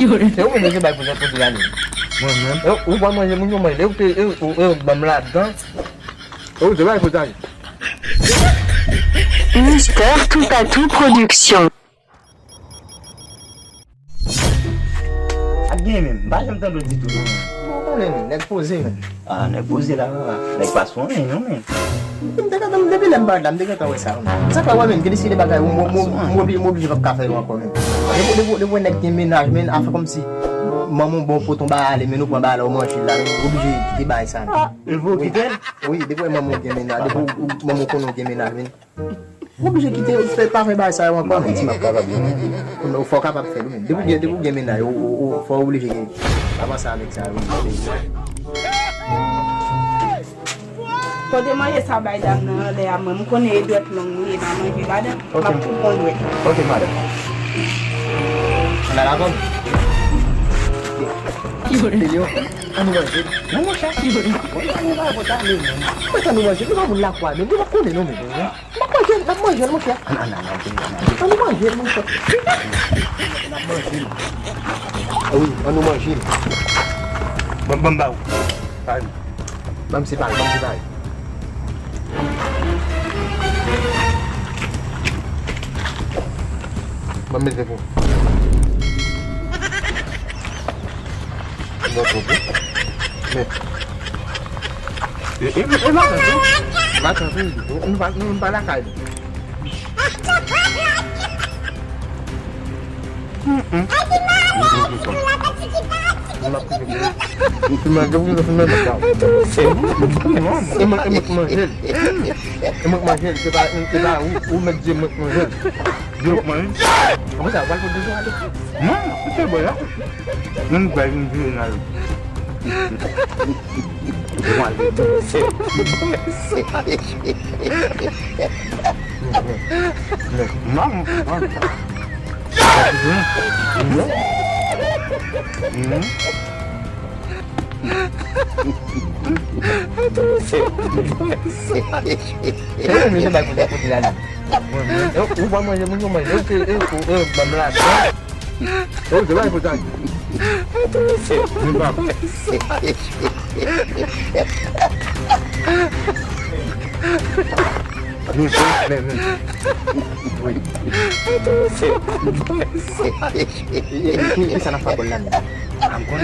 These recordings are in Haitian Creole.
Eu me lembro vai fazer tudo ali. Eu o vamos fazer muito mais. Eu vamos lá, então. Eu você vai fazer. Mister Toupatu Production. Again, man. Basta me dando de tudo. Não, não é possível. Ah, não é possível lá. Não é passou, não, man. Depuis lembrar là, depuis quand ça. Ça fait ouais même que si les bagages m'oblige pas café ou encore même. De voir nèg ménage mais a fait comme si maman bon pour tomber aller mais nous prend balle au manger là, obligé quitter bail ça. Il faut quitter. Oui, depuis maman qui ménage, depuis maman qu'on qui ménage mais obligé quitter fait pas faire bail ça encore mais tu m'as capable. On faut capable faire même. Depuis ménage, faut obligé avancer avec ça. Kode manje sa bay dam nan le am m konen e dot long ni nan manje la dem. Ma pou kon we. OK, madame. On a la bonne. Yo. Anu manje. Não manje. Não vai botar ali. Mas anu manje, não vamos lá qua, não vou comer não mesmo. Não manje, não quer. Anu manje, não quer. Oui, anu manje. Bambau. Vamos se vai. Vamos ver depois. Não vou ver. Mata tudo. Não vai lá cair. Mas eu vou fazer legal. Emang kita umat manger. Jok man. Kamu tak buat pun dulu ada. Betul boleh. Nan bayin final. Mam. Eu me vai fazer por lá. Eu vou manger muito mais. Eu vamos lá. Eu você vai fazer. Não sei, ini sana fabulan. Angkon.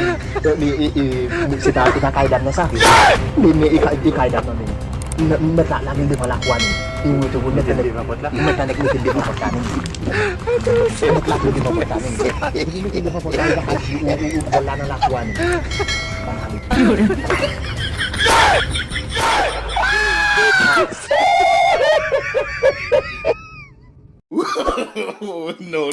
Kita kaidan na sa. Ini ikaidan na ni. Mata lagi di palakuan. Ibu tu pun mata di palakuan. Mata nak mungkin di palakuan. Mata lagi di palakuan. Ini di palakuan dah haji bola na lakuan. No.